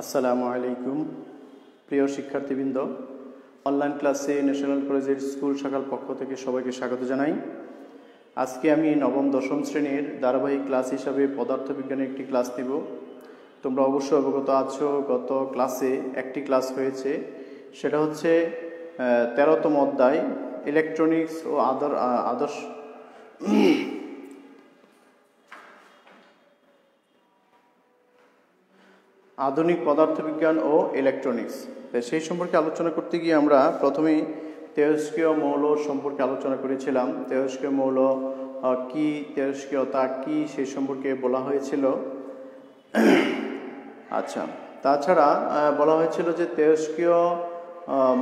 আসসালামু আলাইকুম প্রিয় শিক্ষার্থীবৃন্দ, অনলাইন ক্লাসে ন্যাশনাল কলেজের স্কুল শাখার পক্ষ থেকে সবাইকে স্বাগত জানাই। আজকে আমি নবম দশম শ্রেণীর ধারাবাহিক ক্লাস হিসাবে পদার্থবিজ্ঞানের একটি ক্লাস দেব। তোমরা অবশ্যই অবগত আছো, গত ক্লাসে একটি ক্লাস হয়েছে, সেটা হচ্ছে 13তম অধ্যায় ইলেকট্রনিক্স ও আদর্শ আধুনিক পদার্থবিজ্ঞান ও ইলেকট্রনিক্স। সেই সম্পর্কে আলোচনা করতে গিয়ে আমরা প্রথমেই তেজস্ক্রিয় মৌল সম্পর্কে আলোচনা করেছিলাম। তেজস্ক্রিয় মৌল কি, তেজস্ক্রিয়তা কি, সেই সম্পর্কে বলা হয়েছিল। আচ্ছা, তাছাড়া বলা হয়েছিল যে তেজস্ক্রিয়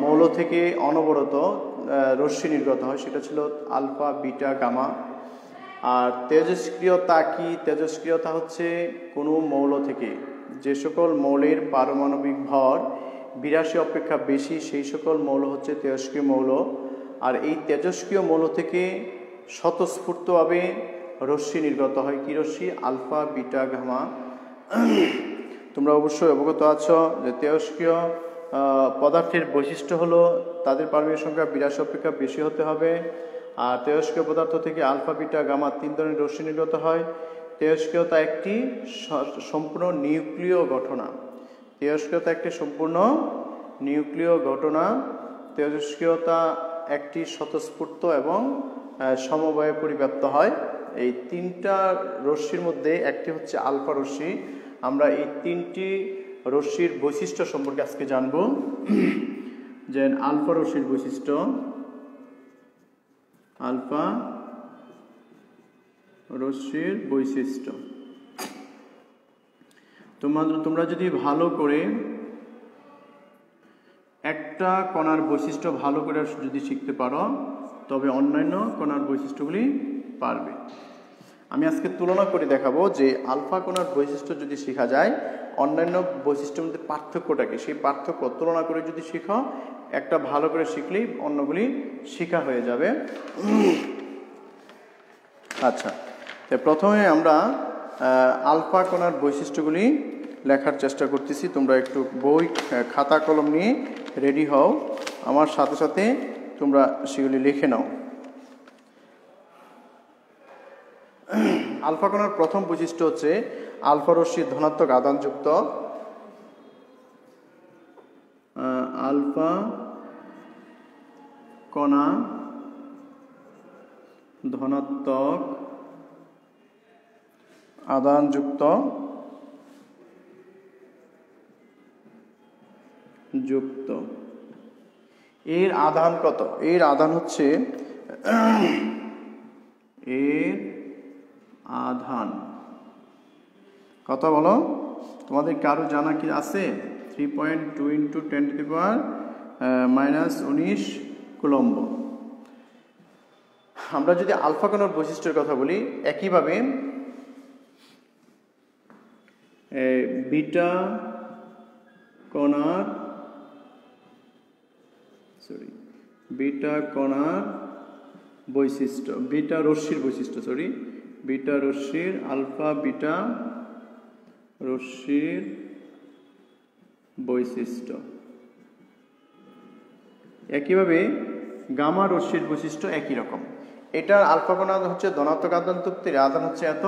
মৌল থেকে অনবরত রশ্মি নির্গত হয়, সেটা ছিল আলফা, বিটা, গামা। আর তেজস্ক্রিয়তা কি? তেজস্ক্রিয়তা হচ্ছে কোনো মৌল থেকে যে সকল মৌলের পারমাণবিক ভর 82 অপেক্ষা বেশি, সেই সকল মৌল হচ্ছে তেজস্ক্রিয় মৌল। আর এই তেজস্ক্রিয় মৌল থেকে স্বতঃস্ফূর্তভাবে রশ্মি নির্গত হয়। কি রশ্মি? Alpha, beta, gamma. তোমরা অবশ্যই অবগত আছো যে তেজস্ক্রিয় পদার্থের বৈশিষ্ট্য হলো তাদের পারমাণবিক সংখ্যা 82 অপেক্ষা বেশি হতে হবে। আর তেজস্ক্রিয় পদার্থ থেকে আলফা, বিটা, গামা 3 ধরনের রশ্মি নির্গত হয়। তেজস্ক্রিয়তা একটি সম্পূর্ণ নিউক্লিয় ঘটনা। তেজস্ক্রিয়তা একটি সম্পূর্ণ নিউক্লিয় ঘটনা। তেজস্ক্রিয়তা একটি স্বতঃস্ফূর্ত এবং সমবায়ে পরিব্যাপ্ত হয়। এই 3টা রশ্মির মধ্যে একটি হচ্ছে আলফা রশ্মি। আমরা এই 3টি রশ্মির বৈশিষ্ট্য সম্পর্কে আজকে জানব। যে আলফা রশ্মির বৈশিষ্ট্য, আলফা রশ্মির বৈশিষ্ট্য। তোমরা যদি ভালো করে একটা কণার বৈশিষ্ট্য ভালো করে যদি শিখতে পারো, তবে অন্যান্য কণার বৈশিষ্ট্যগুলি পারবে। আমি আজকে তুলনা করে দেখাবো যে আলফা কণার বৈশিষ্ট্য যদি শেখা যায়, অন্যান্য বৈশিষ্ট্যের মধ্যে পার্থক্যটাকে, সেই পার্থক্য তুলনা করে যদি শিখো, একটা ভালো করে শিখলেই অন্যগুলি শেখা হয়ে যাবে। আচ্ছা, প্রথমে আমরা আলফা কণার বৈশিষ্ট্যগুলি লেখার চেষ্টা করতেছি। তোমরা একটু বই, খাতা, কলম নিয়ে রেডি হও, আমার সাথে সাথে তোমরা সেগুলি লিখে নাও। আলফা কণার প্রথম বৈশিষ্ট্য হচ্ছে আলফা রশ্মি ধনাত্মক আধানযুক্ত। আলফা কণা ধনাত্মক আধানযুক্ত এর আধান কত? এর আধান হচ্ছে এর আধান কত বলো? তোমাদের কারো জানা কি আছে? 3.2 × 10⁻⁻19 কুলম্ব। আমরা যদি আলফা কণার বৈশিষ্ট্যের কথা বলি, একইভাবে বিটা কণার বৈশিষ্ট্য, বিটা রশ্মির বৈশিষ্ট্য, বিটা রশ্মির, আলফা বিটা রশ্মির বৈশিষ্ট্য। একইভাবে গামা রশ্মির বৈশিষ্ট্য একই রকম। এটা আলফা কণা হচ্ছে ধনাত্মক আধানযুক্ত, এর আধান হচ্ছে এত,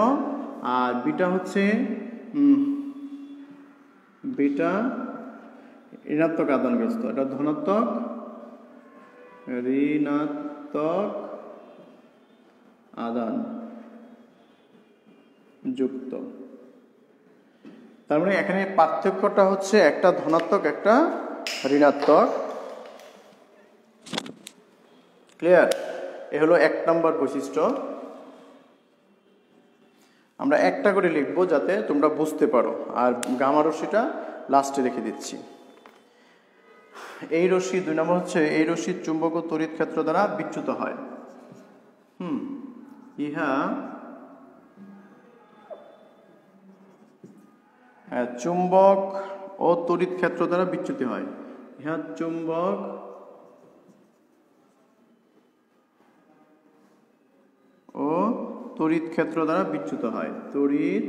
আর বিটা হচ্ছে বিটা ঋণাত্মক আধানগ্রস্ত, এটা ধনাত্মক ঋণাত্মক আধান যুক্ত। তার মানে এখানে পার্থক্যটা হচ্ছে একটা ধনাত্মক, একটা ঋণাত্মক। ক্লিয়ার? এ হলো 1 নম্বর বৈশিষ্ট্য। আমরা একটা করে লিখবো যাতে তোমরা বুঝতে পারো, আর গামা রশ্মিটা লাস্টে রেখে দিচ্ছি। এই রশ্মি 2 নম্বর হচ্ছে এই রশ্মির চুম্বক ও তড়িৎ ক্ষেত্র দ্বারা বিচ্যুত হয়। ইহা চুম্বক ও তড়িৎ ক্ষেত্র দ্বারা বিচ্যুত হয়। ইহা চুম্বক ও তড়িৎ ক্ষেত্র দ্বারা বিচ্যুত হয়। তড়িৎ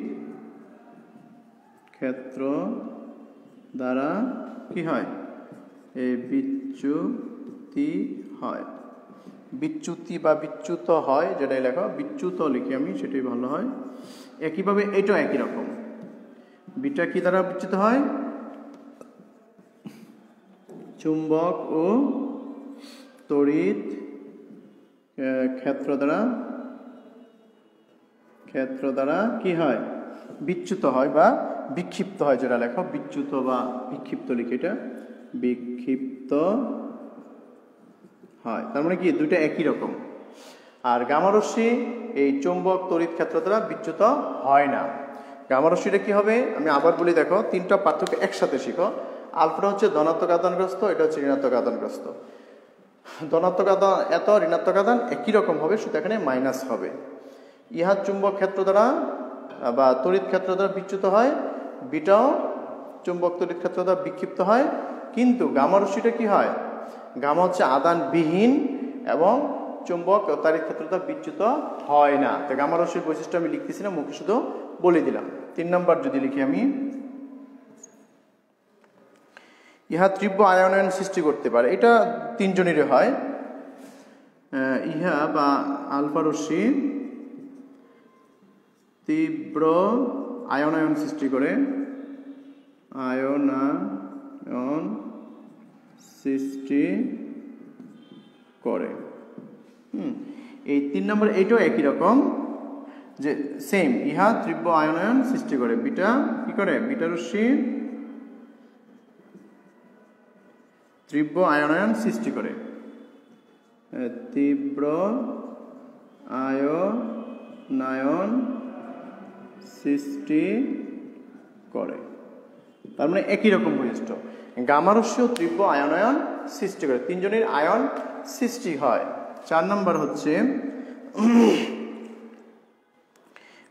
ক্ষেত্র দ্বারা কি হয়, এই বিচ্যুতি হয়, বিচ্যুতি বা বিচ্যুত হয়, যেটাই লেখো বিচ্যুত লিখি আমি, সেটাই ভালো হয়। একইভাবে এটাও একই রকম, বিটা কি দ্বারা বিচ্যুত হয়, চুম্বক ও তড়িৎ ক্ষেত্র দ্বারা কি হয়, বিচ্যুত হয় বা বিক্ষিপ্ত হয়, যেটা লেখো বিচ্যুত বা বিক্ষিপ্ত লিখে, এটা বিক্ষিপ্ত হয়। তার মানে কি দুইটা একই রকম। আর গামা রশ্মি এই চুম্বক তড়িৎ ক্ষেত্র দ্বারা বিচ্যুত হয় না। গামা রশ্মিটা কি হবে, আমি আবার বলি, দেখো তিনটা পার্থক্য একসাথে শিখো। আলফাটা হচ্ছে ধনাত্মক আধানগ্রস্ত, এটা হচ্ছে ঋণাত্মক আধানগ্রস্ত। ধনাত্মক আধান এত, ঋণাত্মক আধান একই রকম হবে, শুধু এখানে মাইনাস হবে। ইহা চুম্বক ক্ষেত্র দ্বারা বা তড়িৎ ক্ষেত্র দ্বারা বিচ্যুত হয়, বিটাও চুম্বক তড়িৎ ক্ষেত্র দ্বারা বিক্ষিপ্ত হয়। কিন্তু গামা রশ্মিটা কি হয়, গামা হচ্ছে আধানবিহীন এবং চুম্বক ও তড়িৎ ক্ষেত্র দ্বারা বিচ্যুত হয় না। তো গামা রশ্মির বৈশিষ্ট্য আমি লিখতেছি না, মুখে শুধু বলে দিলাম। 3 নম্বর যদি লিখি আমি, ইহা তীব্র আয়নায়ন সৃষ্টি করতে পারে। এটা তিনজনেরই হয়। ইহা বা আলফা রশ্মি তীব্র আয়নায়ন সৃষ্টি করে, আয়নায়ন সৃষ্টি করে। এই 3 নম্বর এইটাও একই রকম, যে সেম, ইহা তীব্র আয়নায়ন সৃষ্টি করে। বিটা কি করে, বিটা রশ্মি তীব্র আয়নায়ন সৃষ্টি করে, তীব্র আয়নায়ন সৃষ্টি করে। তার মানে একই রকম বৈশিষ্ট্য। গামা রশ্মিও তীব্র আয়নায়ন সৃষ্টি করে, তিনজনের আয়ন সৃষ্টি হয়। 4 নম্বর হচ্ছে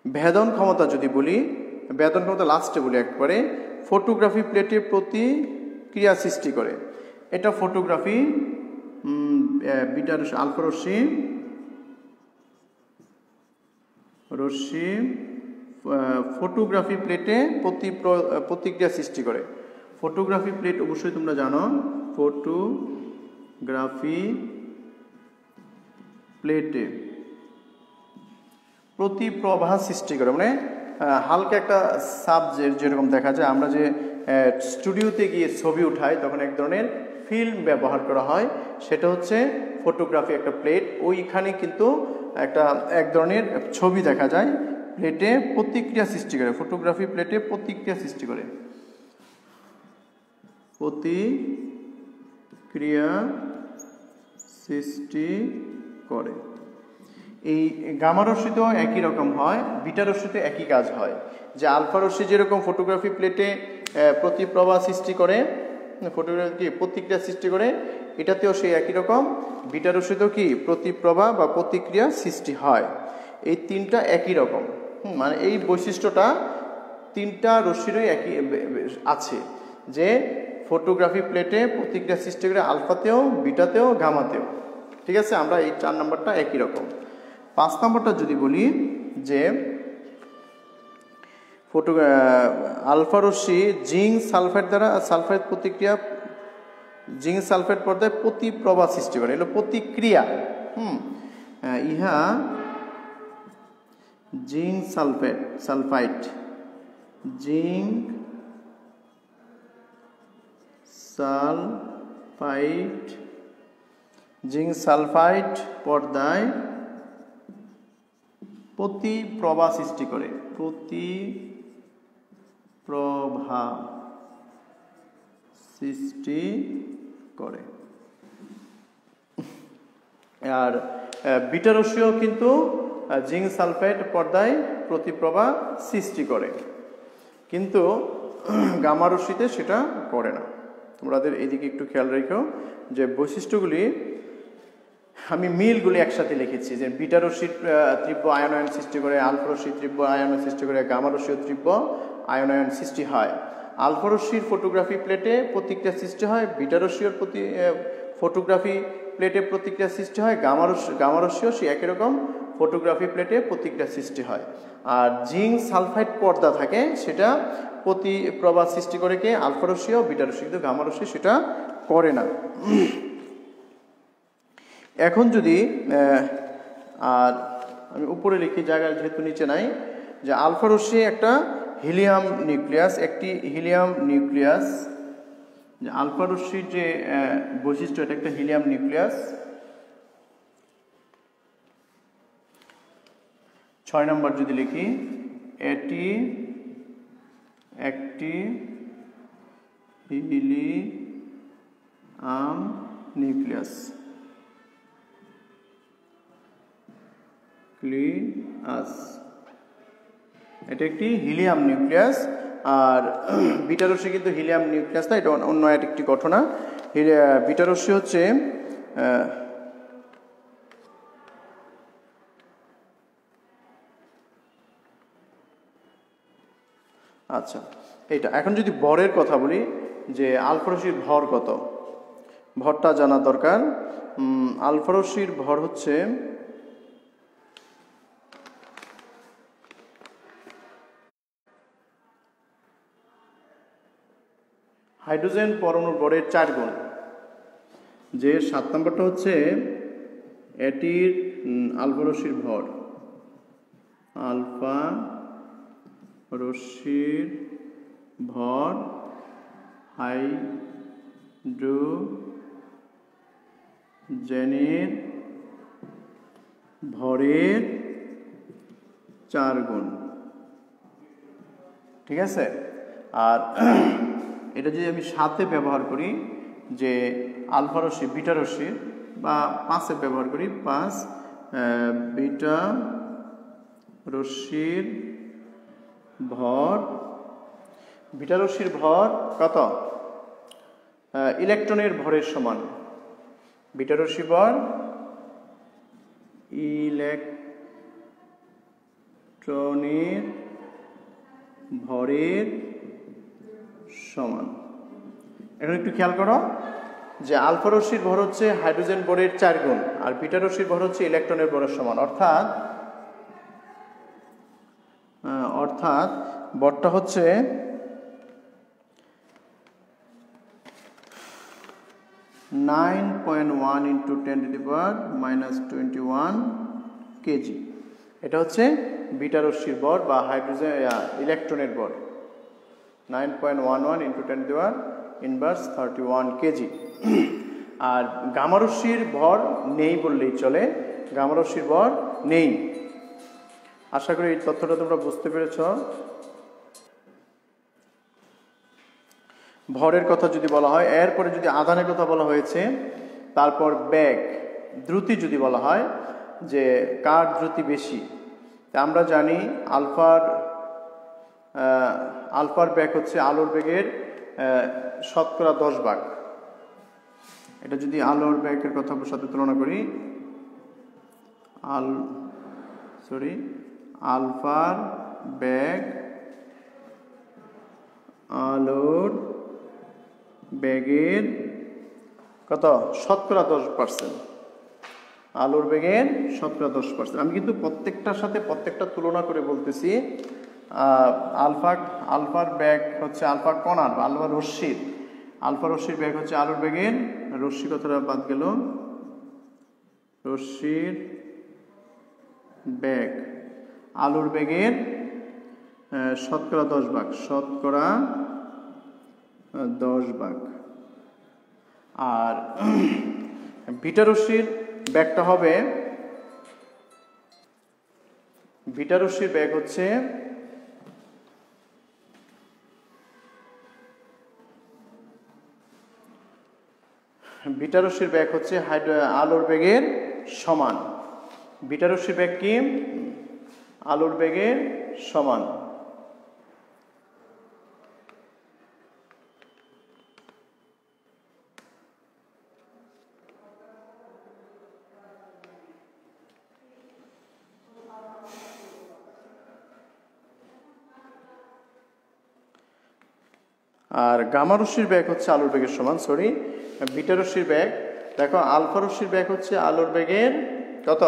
ভেদন ক্ষমতা। যদি বলি ভেদন ক্ষমতা লাস্টে বলি একবারে, ফটোগ্রাফি প্লেটে প্রতিক্রিয়া সৃষ্টি করে। এটা ফটোগ্রাফি, বিটা আলফা রশ্মি ফটোগ্রাফি প্লেটে প্রতিক্রিয়া সৃষ্টি করে। ফটোগ্রাফি প্লেট অবশ্যই তোমরা জানো, ফটোগ্রাফি প্লেটে প্রতিপ্রবাহ সৃষ্টি করে। মানে হালকা একটা সাবজেক্ট যেরকম দেখা যায়, আমরা যে স্টুডিওতে গিয়ে ছবি উঠাই তখন এক ধরনের ফিল্ম ব্যবহার করা হয়, সেটা হচ্ছে ফটোগ্রাফি একটা প্লেট। ওইখানে কিন্তু এক ধরনের ছবি দেখা যায়, প্লেটে প্রতিক্রিয়া সৃষ্টি করে। ফটোগ্রাফি প্লেটে প্রতিক্রিয়া সৃষ্টি করে, প্রতিক্রিয়া সৃষ্টি করে। এই গামা রশ্মিতেও একই রকম হয়, বিটা রশ্মিতে একই কাজ হয়। যে আলফা রশ্মি যেরকম ফটোগ্রাফি প্লেটে প্রতিপ্রবাহ সৃষ্টি করে, ফটোগ্রাফি প্রতিক্রিয়া সৃষ্টি করে, এটাতেও সেই একই রকম। বিটা রশ্মিতেও কি প্রতিপ্রবাহ বা প্রতিক্রিয়া সৃষ্টি হয়। এই তিনটা একই রকম, মানে এই বৈশিষ্ট্যটা তিনটা রশ্মিরই একই আছে, যে ফটোগ্রাফি প্লেটে প্রতিক্রিয়া সৃষ্টি করে আলফাতেও, বিটাতেও, গামাতেও। ঠিক আছে, আমরা এই 4 নম্বরটা একই রকম। 5 নম্বরটা যদি বলি, যে আলফা রশ্মি জিঙ্ক সালফাইড দ্বারা সালফাইড প্রতিক্রিয়া, জিঙ্ক সালফাইড পর্যায়ে প্রতিপ্রবাহ সৃষ্টি করে, এগুলো প্রতিক্রিয়া। ইহা জিঙ্ক সালফাইড জিঙ্ক সালফাইড পর্দায় প্রতিপ্রবাহ সৃষ্টি করে, প্রতিপ্রবাহ সৃষ্টি করে। আর বিটা রশ্মিও কিন্তু জিঙ্ক সালফাইড পর্দায় প্রতিপ্রবাহ সৃষ্টি করে, কিন্তু গামা রশ্মিতে সেটা করে না। তোমাদের এইদিকে একটু খেয়াল রেখো, যে বৈশিষ্ট্যগুলি আমি মিলগুলি একসাথে লিখেছি, যে বিটা রশ্মি তীব্র আয়নায়ন সৃষ্টি করে, আলফা রশ্মি তীব্র আয়নায়ন সৃষ্টি করে, গামা রশ্মি তীব্র আয়নায়ন সৃষ্টি হয়। আলফা রশ্মির ফটোগ্রাফি প্লেটে প্রতিক্রিয়া সৃষ্টি হয়, বিটা রশ্মির ফটোগ্রাফি প্লেটে প্রতিক্রিয়া সৃষ্টি হয়, গামা রশ্মিও সেই একই রকম ফটোগ্রাফি প্লেটে প্রতিক্রিয়া সৃষ্টি হয়। আর জিঙ্ক সালফাইড পর্দা থাকে, সেটা প্রতিপ্রবাহ সৃষ্টি করে কে? আলফা রশ্মি ও বিটা রশ্মি, কিন্তু গামা রশ্মি সেটা করে না। এখন যদি আর আমি উপরে লিখি, জায়গায় যেহেতু নিচে নাই, যে আলফা রশ্মি একটা হিলিয়াম নিউক্লিয়াস, একটি হিলিয়াম নিউক্লিয়াস, যে আলফা রশ্মির যে বৈশিষ্ট্য, এটা একটা হিলিয়াম নিউক্লিয়াস। 6 নম্বর যদি লিখি, এটি একটি হিলিয়াম নিউক্লিয়াস। এটা একটি হিলিয়াম নিউক্লিয়াস। আর বিটা রশ্মি কিন্তু হিলিয়াম নিউক্লিয়াস না, এটা অন্য একটি ঘটনা। বিটা রশ্মি হচ্ছে আচ্ছা এইটা। এখন যদি ভরের কথা বলি, যে আলফা রশ্মির ভর কত, ভরটা জানা দরকার। আলফা রশ্মির ভর হচ্ছে হাইড্রোজেন পরমাণুর ভরের 4 গুণ। যে 7 নম্বরটা হচ্ছে এটির আলফা রশ্মির ভর, আলফা রশ্মির ভর হাইড্রোজেনের ভরের 4 গুণ। ঠিক আছে? আর এটা যদি আমি 7-এ ব্যবহার করি, যে আলফা রশ্মি বিটা রশ্মির, বা 5-এ ব্যবহার করি, 5 বিটা রশ্মির ভর, বিটা রশ্মির ভর কত? ইলেকট্রনের ভরের সমান। বিটা রশ্মি ভর ইলেকট্রনের ভরের সমান। এখন একটু খেয়াল করো, যে আলফা রশ্মির ভর হচ্ছে হাইড্রোজেন ভরের 4 গুণ, আর বিটা রশ্মির ভর হচ্ছে ইলেকট্রনের ভরের সমান। অর্থাৎ ভরটা হচ্ছে 9.1 × 10⁻⁻21 কেজি। এটা হচ্ছে বিটা রশ্মির ভর বা হাইড্রোজেন ইলেকট্রনের ভর, 9.11 × 10⁻⁻31 কেজি। আর গামা রশ্মির ভর নেই বললেই চলে, গামা রশ্মির ভর নেই। আশা করি এই তথ্যটা তোমরা বুঝতে পেরেছ। ভরের কথা যদি বলা হয়, এরপরে যদি আধানের কথা বলা হয়েছে, তারপর বেগ, দ্রুতি যদি বলা হয়, যে কার দ্রুতি বেশি, আমরা জানি আলফার বেগ হচ্ছে আলোর বেগের 10% 10 ভাগ। এটা যদি আলোর বেগের কথা সাথে তুলনা করি, আলফার বেগ আলোর বেগের কত? 10% আলোর বেগের 10% আমি কিন্তু প্রত্যেকটার সাথে প্রত্যেকটা তুলনা করে বলতেছি। আলফার বেগ হচ্ছে আলফা কণার বা আলফা রশ্মির বেগ হচ্ছে আলোর বেগের, রশ্মি কথাটা বাদ গেল, রশ্মির বেগ আলোর বেগের 10% 10 ভাগ। আর বিটা রশ্মির বেগটা হবে, বিটা রশ্মির বেগ হচ্ছে আলোর বেগের সমান। বিটা রশ্মির বেগ কি? আলোর বেগের সমান। আর গামা রশ্মির বেগ হচ্ছে আলোর বেগের সমান, বিটা রশ্মির বেগ দেখো আলফা রশ্মির বেগ হচ্ছে আলোর বেগের কত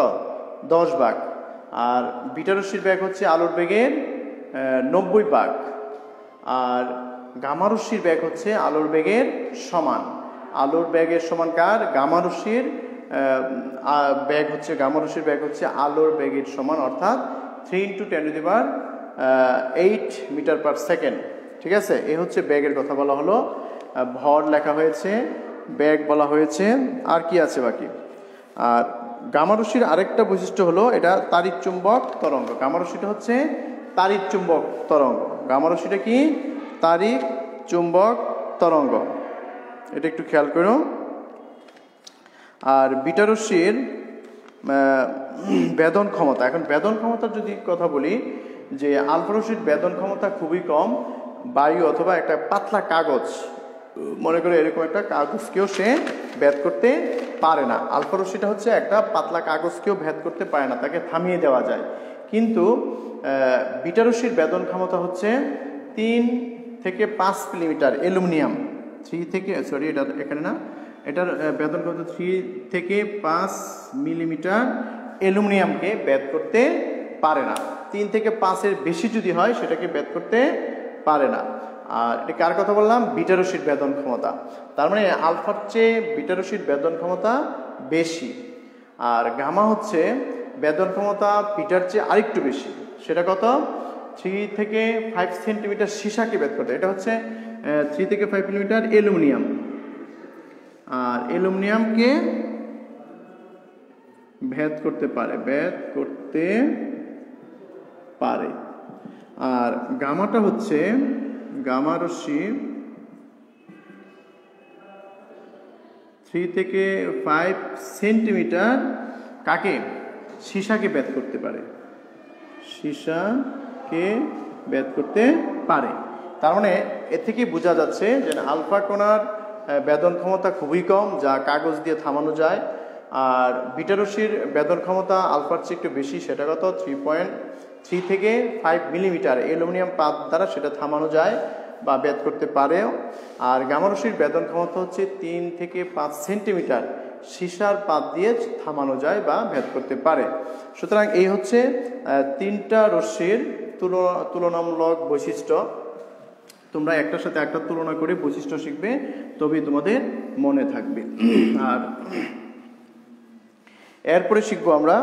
10 ভাগ, আর বিটা রশ্মির বেগ হচ্ছে আলোর বেগের 90 ভাগ, আর গামা রশ্মির বেগ হচ্ছে আলোর বেগের সমান। আলোর বেগের সমান কার? গামা রশ্মির বেগ হচ্ছে, গামা রশ্মির বেগ হচ্ছে আলোর বেগের সমান, অর্থাৎ 3 × 10⁸ মিটার পার সেকেন্ড। ঠিক আছে, এই হচ্ছে বেগের কথা বলা হলো। ভর লেখা হয়েছে, বেগ বলা হয়েছে, আর কি আছে বাকি? আর গামা রশ্মির আরেকটা বৈশিষ্ট্য হলো এটা তাড়িৎ চুম্বক তরঙ্গ। গামা রশ্মিটা হচ্ছে তাড়িৎ চুম্বক তরঙ্গ। গামা রশ্মিটা কি? তাড়িৎ চুম্বক তরঙ্গ, এটা একটু খেয়াল করো। আর বিটা রশ্মির বেদন ক্ষমতা, এখন বেদন ক্ষমতার যদি কথা বলি, যে আলফা রশ্মির বেদন ক্ষমতা খুবই কম। বায়ু অথবা একটা পাতলা কাগজ, মনে করো এরকম একটা কাগজকেও সে ভেদ করতে পারে না। আলফা রশ্মিটা হচ্ছে একটা পাতলা কাগজকেও ভেদ করতে পারে না, তাকে থামিয়ে দেওয়া যায়। কিন্তু বিটা রশ্মির বেদন ক্ষমতা হচ্ছে 3 থেকে 5 মিলিমিটার অ্যালুমিনিয়াম, 3 থেকে সরি এটা এখানে না, এটার বেদন ক্ষমতা 3 থেকে 5 মিলিমিটার অ্যালুমিনিয়ামকে ভেদ করতে পারে না। 3 থেকে 5-এর বেশি যদি হয় সেটাকে ভেদ করতে পারে না। আর এটা কার কথা বললাম? বিটা রশ্মির বেদন ক্ষমতা। তার মানে আলফার চেয়ে বিটা রশ্মির বেদন ক্ষমতা বেশি, আর গামা হচ্ছে বেদন ক্ষমতা বিটার চেয়ে আরেকটু বেশি। সেটা কত? 3 থেকে 5 সেন্টিমিটার সীসাকে ভেদ করতে। এটা হচ্ছে 3 থেকে 5 মিলিমিটার অ্যালুমিনিয়াম, আর অ্যালুমিনিয়ামকে ভেদ করতে পারে। আর গামাটা হচ্ছে, গামা রশ্মি 3 থেকে 5 সেন্টিমিটার কাকে? সীসাকে ভেদ করতে পারে, সীসাকে ভেদ করতে পারে। তার মানে এ থেকে বোঝা যাচ্ছে যে আলফা কণার বেদন ক্ষমতা খুবই কম, যা কাগজ দিয়ে থামানো যায়। আর বিটা রশ্মির বেদন ক্ষমতা আলফার চেয়ে একটু বেশি, সেটা কত? 3 থেকে 5 মিলিমিটার অ্যালুমিনিয়াম পাত দ্বারা সেটা থামানো যায় বা ভেদ করতে পারেও। আর গামা রশ্মির বেদন ক্ষমতা হচ্ছে 3 থেকে 5 সেন্টিমিটার সীসার পাত দিয়ে থামানো যায় বা ভেদ করতে পারে। সুতরাং এই হচ্ছে 3টা রশ্মির তুলনামূলক বৈশিষ্ট্য। তোমরা একটার সাথে একটা তুলনা করে বৈশিষ্ট্য শিখবে, তবেই তোমাদের মনে থাকবে। আর এরপরে শিখবো আমরা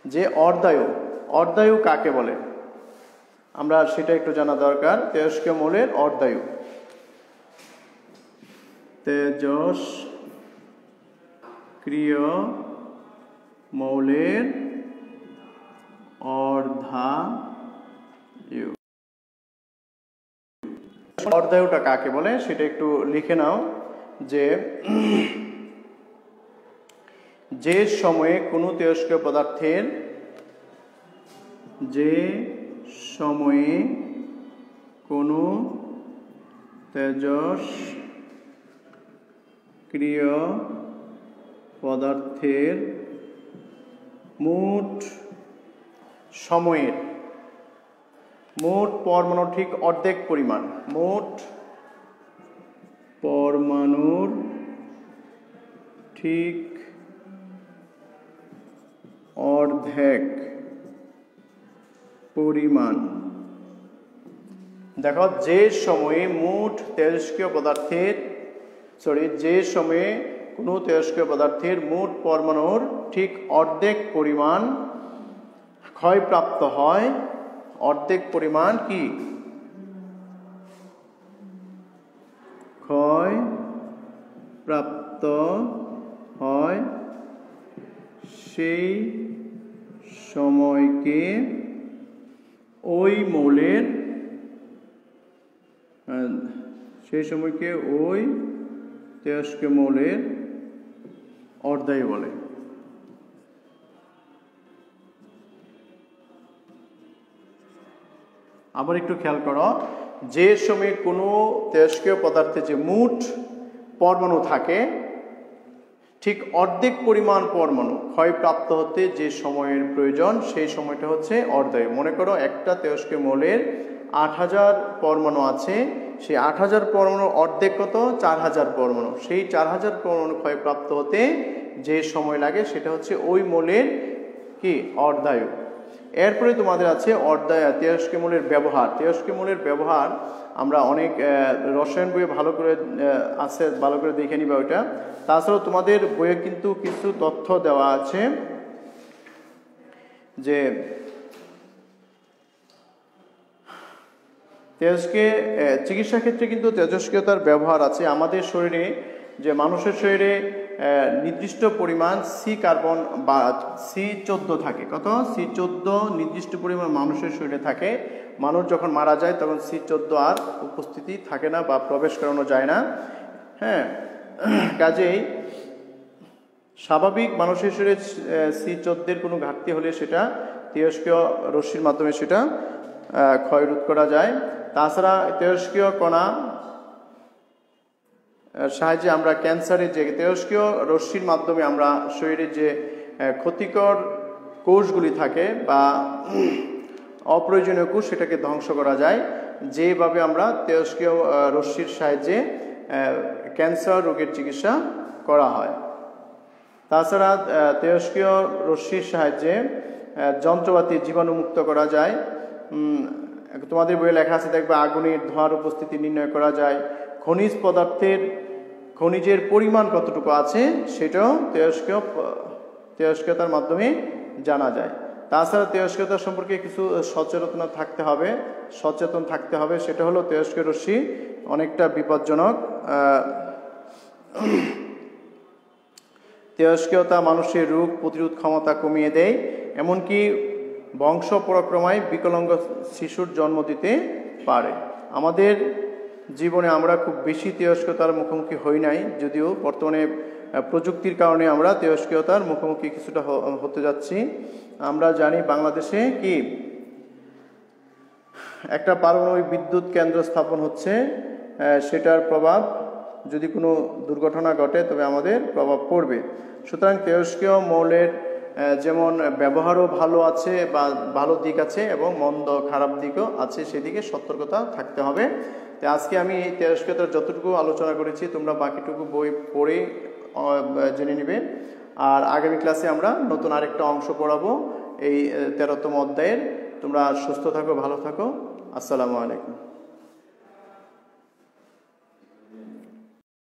যে অর্ধায়ু কাকে বলে, আমরা সেটা একটু জানা দরকার। তেজস্ক্রিয় মৌলের অর্ধায়ু, তেজস্ক্রিয় মৌলের অর্ধায়ু। অর্ধায়ুটা কাকে বলে সেটা একটু লিখে নাও। যে সময়ে কোনো তেজস্ক্রিয় পদার্থের, যে সময়ে কোনো তেজস্ক্রিয় পদার্থের মোট সময়ের, মোট পরমাণুর ঠিক অর্ধেক পরিমাণ, মোট পরমাণুর ঠিক অর্ধেক পরিমাণ। দেখো যে সময়ে মোট তেজস্ক্রিয় পদার্থের, যে সময়ে কোনো তেজস্ক্রিয় পদার্থের মোট পরমাণুর ঠিক অর্ধেক পরিমাণ ক্ষয়প্রাপ্ত হয়, অর্ধেক পরিমাণ কি? ক্ষয়প্রাপ্ত হয়, সেই সময়কে ওই মৌলের, ওই তেজস্ক্রিয় মৌলের অর্ধায়ু বলে। আবার একটু খেয়াল করো, যে সময়ে কোনো তেজস্ক্রিয় পদার্থে যে মোট পরমাণু থাকে, ঠিক অর্ধেক পরিমাণ পরমাণু ক্ষয়প্রাপ্ত হতে যে সময়ের প্রয়োজন, সেই সময়টা হচ্ছে অর্ধায়ু। মনে করো একটা তেজস্ক্রিয় মৌলের 8000 পরমাণু আছে, সেই 8000 পরমাণুর অর্ধেক কত, 4000 পরমাণু। সেই 4000 পরমাণু ক্ষয়প্রাপ্ত হতে যে সময় লাগে সেটা হচ্ছে ওই মৌলের কি অর্ধায়ু। এরপরে তোমাদের আছে তেজস্ক্রিয় মৌলের ব্যবহার। তেজস্ক্রিয় মৌলের ব্যবহার আমরা অনেক রসায়ন বইয়ে ভালো করে আছে, ভালো করে দেখে নিবা ওইটা। তাছাড়াও তোমাদের বইয়ে কিন্তু কিছু তথ্য দেওয়া আছে যে চিকিৎসা ক্ষেত্রে কিন্তু তেজস্ক্রিয়তার ব্যবহার আছে। আমাদের শরীরে যে মানুষের শরীরে নির্দিষ্ট পরিমাণ সি কার্বন বা C14 থাকে। কত? C14 নির্দিষ্ট পরিমাণ মানুষের শরীরে থাকে। মানুষ যখন মারা যায় তখন C14 আর উপস্থিতি থাকে না বা প্রবেশ করানো যায় না। হ্যাঁ, কাজেই স্বাভাবিক মানুষের শরীরে C14 কোনো ঘাটতি হলে সেটা তেজস্ক্রিয় রশ্মির মাধ্যমে সেটা ক্ষয় রোধ করা যায়। তাছাড়া তেজস্ক্রিয় কণা সাহায্যে আমরা ক্যান্সারের যে তেজস্ক্রিয় রশ্মির মাধ্যমে আমরা শরীরে যে ক্ষতিকর কোষগুলি থাকে বা অপ্রয়োজনীয় কোষ সেটাকে ধ্বংস করা যায়, যেভাবে আমরা তেজস্ক্রিয় রশ্মির সাহায্যে ক্যান্সার রোগের চিকিৎসা করা হয়। তাছাড়া তেজস্ক্রিয় রশ্মির সাহায্যে যন্ত্রপাতি জীবাণুমুক্ত করা যায়। তোমাদের বইয়ে লেখা আছে দেখবে আগুনের ধোঁয়ার উপস্থিতি নির্ণয় করা যায়। খনিজের পরিমাণ কতটুকু আছে সেটাও তেজস্ক্রিয়তার মাধ্যমে জানা যায়। তাছাড়া তেজস্ক্রিয়তা সম্পর্কে কিছু সচেতন থাকতে হবে। সেটা হলো তেজস্ক্রিয় রশ্মি অনেকটা বিপজ্জনক। তেজস্ক্রিয়তা মানুষের রোগ প্রতিরোধ ক্ষমতা কমিয়ে দেয়, এমনকি বংশ পরাক্রমায় বিকলাঙ্গ শিশুর জন্ম দিতে পারে। আমাদের জীবনে আমরা খুব বেশি তেজস্ক্রিয়তার মুখোমুখি হই নাই, যদিও বর্তমানে প্রযুক্তির কারণে আমরা তেজস্ক্রিয়তার মুখোমুখি কিছুটা হতে যাচ্ছি। আমরা জানি বাংলাদেশে কি একটা পারমাণবিক বিদ্যুৎ কেন্দ্র স্থাপন হচ্ছে, সেটার প্রভাব যদি কোনো দুর্ঘটনা ঘটে তবে আমাদের প্রভাব পড়বে। সুতরাং তেজস্ক্রিয় মৌলের যেমন ব্যবহারও ভালো আছে বা ভালো দিক আছে এবং খারাপ দিকও আছে, সেদিকে সতর্কতা থাকতে হবে। তো আজকে আমি এই তেজস্ক্রিয়তার যতটুকু আলোচনা করেছি তোমরা বাকিটুকু বই পড়ে জেনে নেবে। আর আগামী ক্লাসে আমরা নতুন আরেকটা অংশ পড়াবো এই 13তম অধ্যায়ের। তোমরা সুস্থ থাকো, ভালো থাকো। আসসালামু আলাইকুম।